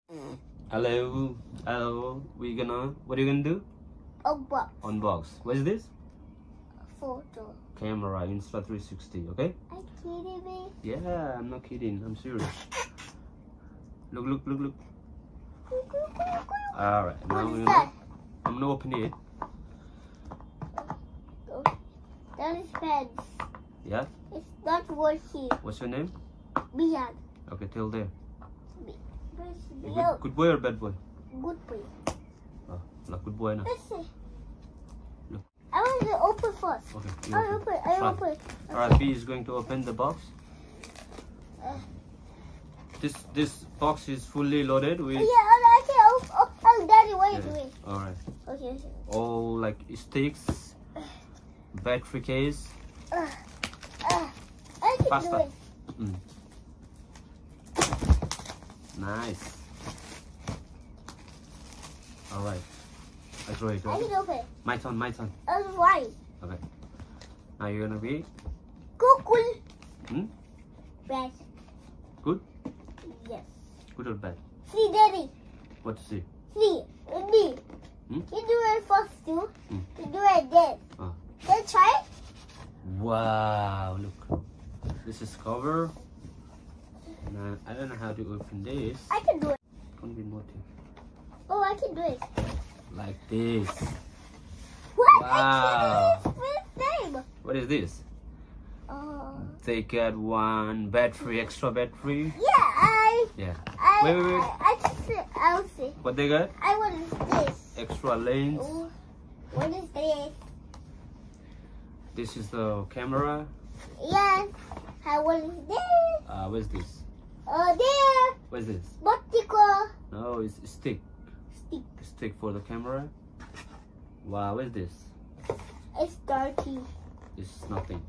Hello. Hello. What are you gonna do? Unbox. Unbox. What is this? Photo. Camera, Insta360, okay? Are you kidding me? Yeah, I'm not kidding. I'm serious. Look. Alright, now What is that? I'm gonna open it. That is pens. Yeah? It's not working. What's your name? Beyond. Okay, till there. Beyond. Good boy or bad boy? Good boy. Oh, like good boy now. Let's see. Look. I want to open first. Okay. I open. I open. Alright, B is going to open the box. This box is fully loaded with. Yeah, I can open. Oh, Daddy, wait. Alright. Okay. All like sticks, battery case. I can do Faster. it. Nice. Alright. I throw it. I Okay? can open it. My turn. Why? Okay. Now you're gonna be Google. Bad. good? Yes. Good or bad? See, Daddy. What to see? See, with me. You do it first too. You do it then. Then try it. Wow, look. This is cover. Now, I don't know how to open this. I can do it. Can't be naughty. Oh, I can do it. Like this. What? Wow. I can do it with them. What is this? Oh. They got one battery, extra battery. Yeah, Yeah. I Wait. I'll see. What they got? I want this. Extra lens. Oh, what is this? This is the camera. Yes. I want this. What's this? There. What's this? Vertical. No, it's stick. Stick. Stick for the camera. Wow, what's this? It's dirty. It's nothing.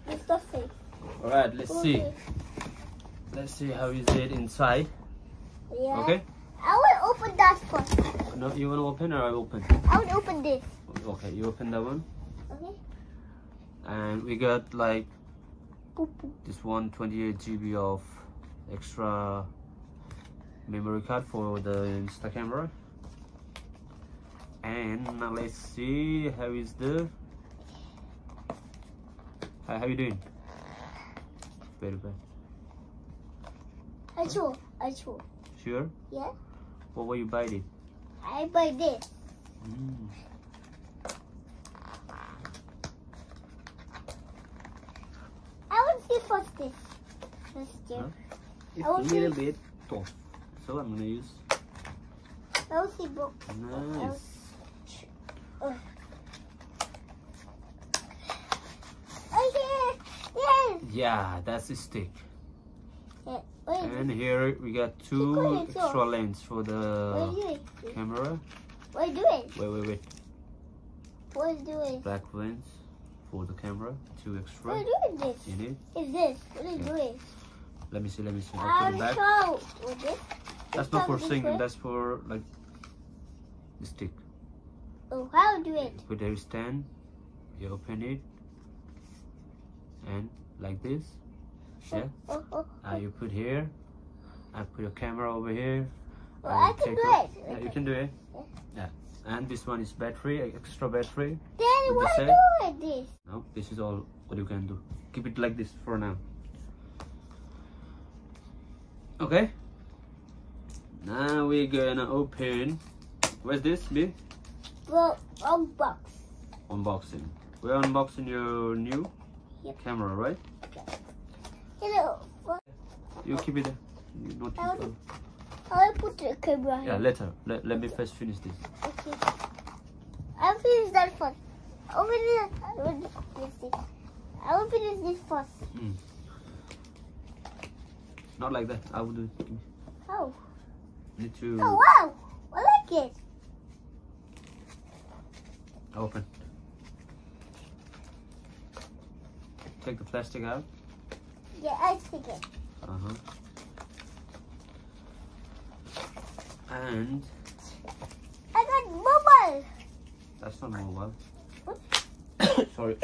It's nothing. Alright, let's see. Okay. Let's see how is it inside. Yeah. Okay? I will open that first. No, you wanna open or I open? I will open this. Okay, you open that one. Okay. And we got like Boop, boop. this 128 GB of extra memory card for the Insta camera. And now let's see how is the how you doing? Very bad. I sure. Sure? Yeah. What will you buy it? I buy this. I want to see first this. Huh? It's I will a see. little bit tough, so I'm gonna use. I will see book. Nice. Okay. Yes. Yeah, that's a stick. Yeah. Wait. And here we got two extra lens for the camera. What are you doing? Wait. What are you doing? Black lens for the camera. Two extra. What are you doing this? In it. Is this? What are you doing? Let me see. I'll put I'm it back. so. With this? That's not for singing. That's for like the stick. Oh, how do it? Put there stand. You open it. And like this. Yeah. You put here. I put your camera over here. I can do it. Yeah, you can do it. Yeah. And this one is battery, extra battery. Then With what the do you do with this? No, this is all what you can do. Keep it like this for now. Okay. Now we're gonna open. Where's this, B? Well, unbox. Unboxing. We're unboxing your new camera, right? Hello. You keep it there. You not I'll put the camera here. Yeah, later. Let me first finish this. Okay. I'll finish that first. I will finish this first. Not like that. I will do it. How? Need to Oh, wow. I like it. open. Take the plastic out. Yeah, I take it. And I got mobile. that's not mobile. What? Sorry.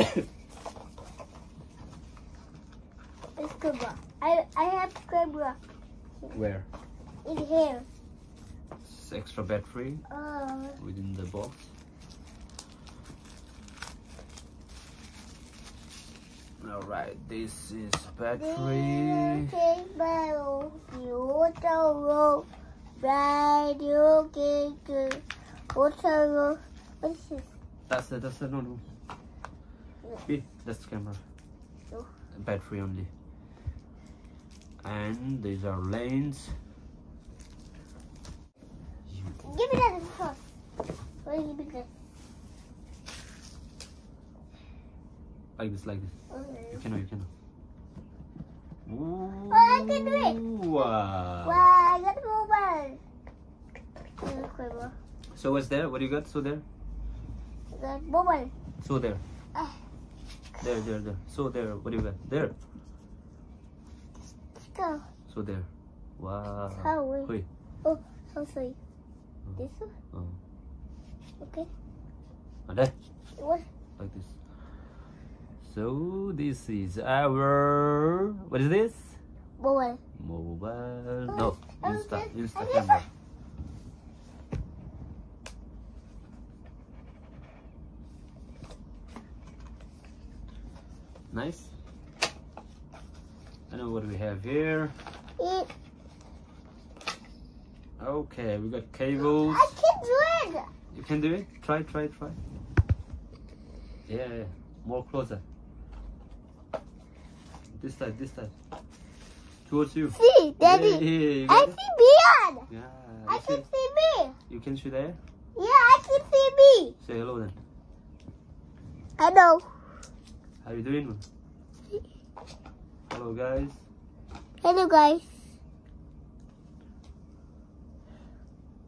It's camera. I have camera Where? in here. This extra battery within the box. All right, this is battery. What is this? That's it. No. See, that's the camera. No. Battery only. And these are lanes. Give me that first. Give me that. Like this. Okay. You can. Ooh, I can do it. Wow. Wow, I got mobile. So what's there? What do you got? So there? Got mobile. So there. There. So there. What do you got? There. Let's go. So there. Wow. How? Wait. Oh, how sorry. This one? Oh. Okay. There. What? Like this. So this is our, what is this? Mobile. No, Insta camera. Nice. I know what we have here. Okay, we got cables. I can do it. You can do it? Try. Yeah. More closer. This side. Towards you. See, Daddy. I see beard. Yeah. I can see me. You can see there? Yeah, I can see me. Say hello then. Hello. How you doing? Hello guys. Hello guys.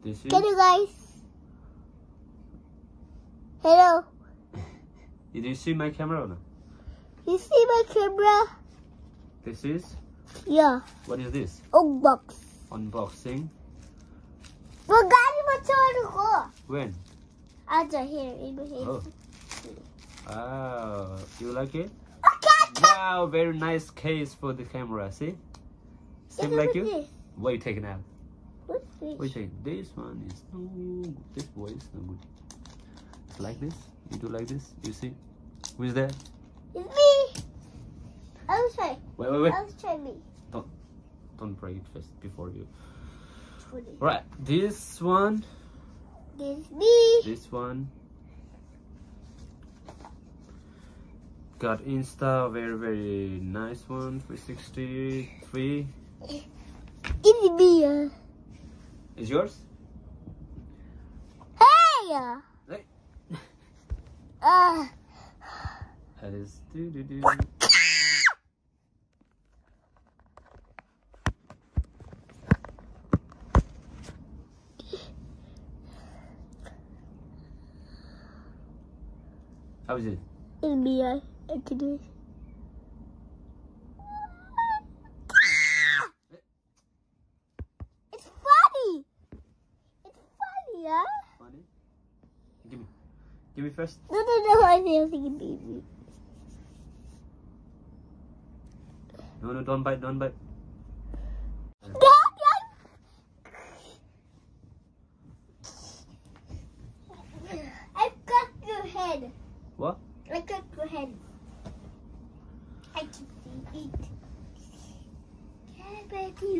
This is. Hello guys. Hello. Did you see my camera or not? You see my camera? This is? Yeah. What is this? Unbox. Unboxing. When? Here in my hand. Oh. Wow. You like it? Okay. Wow, very nice case for the camera. See? Same like you? This. What are you taking out? What's this? What you taking? This one is no good. This boy is no good. It's like this. You do like this. You see? Who is that? It's me. I will try. Wait. I will try me. Don't break it first before you. Fully. Right. This one. This is me. This one. Got Insta, very nice one. 360 X3. This is me. Is yours? Hey. Hey. That is do. How is it? It's me. I can do it. It's funny. It's funny, huh? Funny? Give me first. No. I think baby. No, don't bite. I cut your head. What? I cut your head. I can see it. Yeah, baby.